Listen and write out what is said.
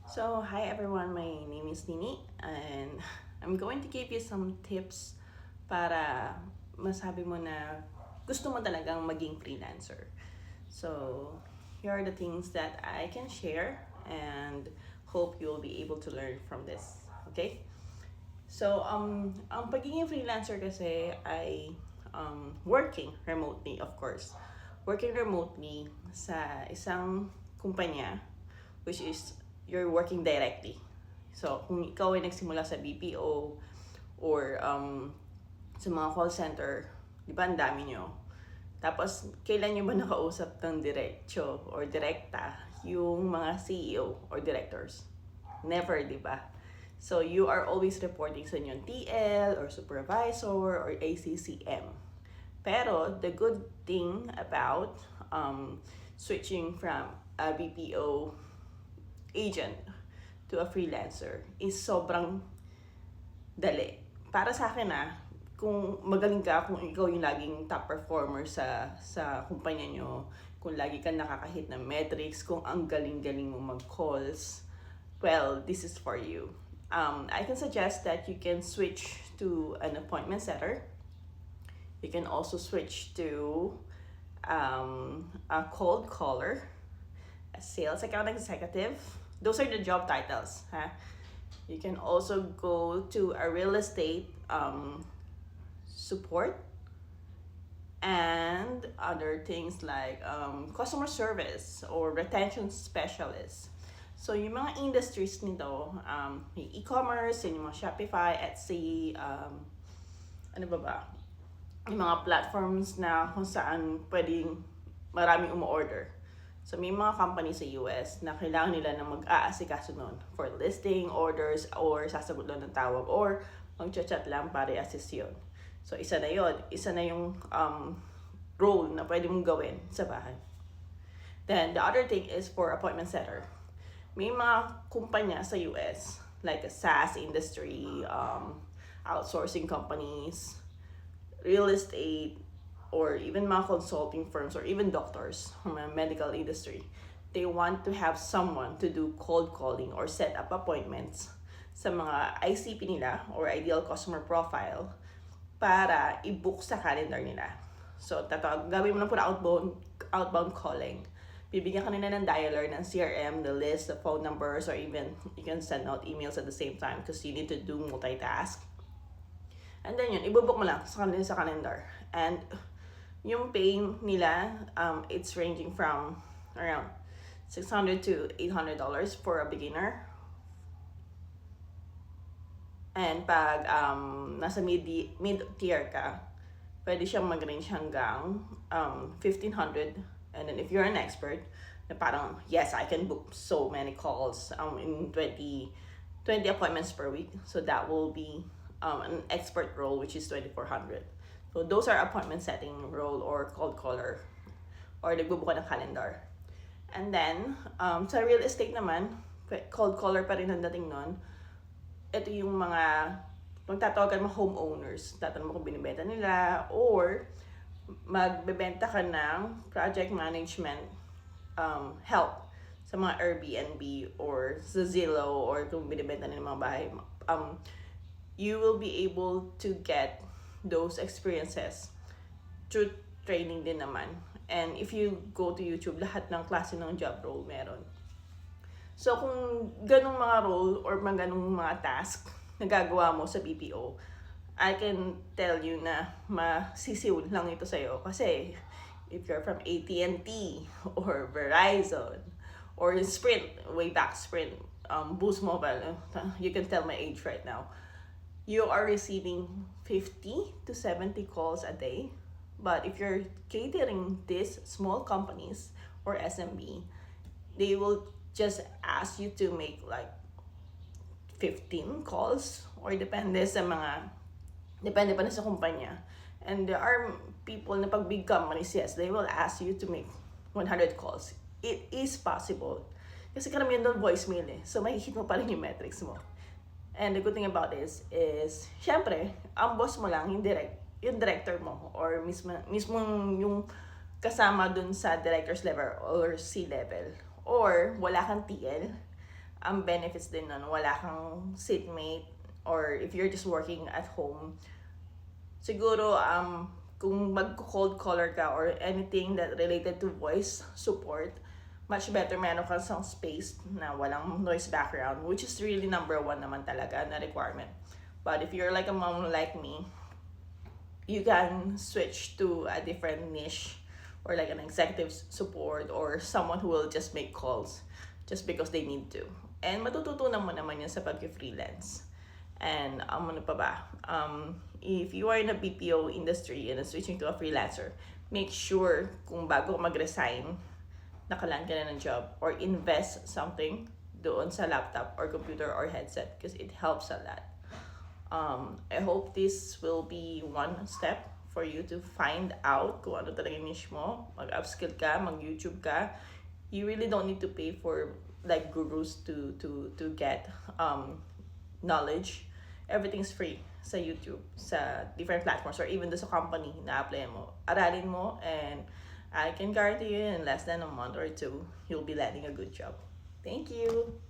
So, hi everyone, my name is Nini and I'm going to give you some tips para masabi mo na gusto mo talagang maging freelancer. So, here are the things that I can share and hope you'll be able to learn from this. Okay? So, ang pagiging freelancer kasi ay working remotely, of course. Working remotely sa isang kumpanya, which is you're working directly. So, kung ikaw ay nagsimula sa BPO or sa mga call center, di ba ang dami nyo? Tapos, kailan nyo ba nakausap ng diretso or direkta yung mga CEO or directors? Never, di ba? So, you are always reporting sa inyong TL or supervisor or ACCM. Pero, the good thing about switching from a BPO agent to a freelancer is sobrang dali. Para sa akin kung magaling ka, kung ikaw yung laging top performer sa kumpanya nyo, kung lagi ka nakakahit ng metrics, kung ang galing-galing mo mag-calls, well, this is for you. I can suggest that you can switch to an appointment setter. You can also switch to a cold caller, a sales account executive. Those are the job titles. Huh? You can also go to a real estate support and other things like customer service or retention specialist. So, yung mga industries nito, may e-commerce, yung mga Shopify, Etsy, ano ba? Yung mga platforms na kung saan pwedeng maraming umu-order. So, may mga company sa US na kailangan nila na mag-aasikaso nun for listing, orders, or sasagot lang ng tawag, or mag-chat lang para i-assist yun. So, isa na yun. Isa na yung role na pwede mong gawin sa bahay. Then, the other thing is for appointment setter. May mga kumpanya sa US, like a SaaS industry, outsourcing companies, real estate, or even mga consulting firms, or even doctors from a medical industry. They want to have someone to do cold calling or set up appointments sa mga ICP nila or ideal customer profile para i-book sa calendar nila. So, gawin mo lang po na outbound calling. Bibigyan ka nila ng dialer, ng CRM, the list, the phone numbers, or even you can send out emails at the same time because you need to do multitask. And then yun, ibubook mo lang sa calendar. And yung pay nila, it's ranging from around $600 to $800 for a beginner. And pag nasa mid-tier ka, pwede siyang mag-range hanggang $1,500. And then if you're an expert, na parang, yes, I can book so many calls in 20 appointments per week. So that will be an expert role, which is $2,400. So those are appointment setting role or cold caller or nagbubuka ng calendar. And then, sa real estate naman, cold caller pa rin ang dating nun. Ito yung mga magtatawagan mo homeowners. Tatanong mo kung binibenta nila or magbebenta ka ng project management help sa mga Airbnb or sa Zillow or kung binibenta nila mga bahay. You will be able to get those experiences through training din naman. And if you go to YouTube, lahat ng klase ng job role meron. So, kung ganong mga role or ganong mga task na gagawa mo sa BPO, I can tell you na masisiw lang ito sa'yo. Kasi, if you're from AT&T or Verizon or Sprint, way back Sprint, Boost Mobile, you can tell my age right now. You are receiving 50 to 70 calls a day. But if you're catering these small companies or SMB, they will just ask you to make like 15 calls or depende pa na sa kumpanya. And there are people na pag big companies, yes, they will ask you to make 100 calls. It is possible. Kasi karamihan doon voicemail So makikita mo pa rin yung metrics mo. And the good thing about this is, syempre, ang boss mo lang, yung director mo, or mismo yung kasama dun sa director's level or C-level. Or wala kang TL, ang benefits din nun, wala kang seatmate, or if you're just working at home, siguro kung mag-cold caller ka or anything that related to voice support, much better meron kang some space na walang noise background, which is really number one naman talaga na requirement. But if you're like a mom like me, you can switch to a different niche, or like an executive support, or someone who will just make calls just because they need to. And matututunan mo naman yun sa pag-freelance. And ano pa ba? If you are in a BPO industry and switching to a freelancer, make sure kung bago mag-resign, nakalaan ka na ng job, or invest something doon sa laptop or computer or headset, because it helps a lot. I hope this will be one step for you to find out kung ano talaga niche mo. Mag-upskill ka, mag-YouTube ka. You really don't need to pay for like gurus to get knowledge. Everything's free sa YouTube, sa different platforms, or even sa company na apply mo. Aralin mo, and I can guarantee you in less than a month or two, you'll be landing a good job. Thank you!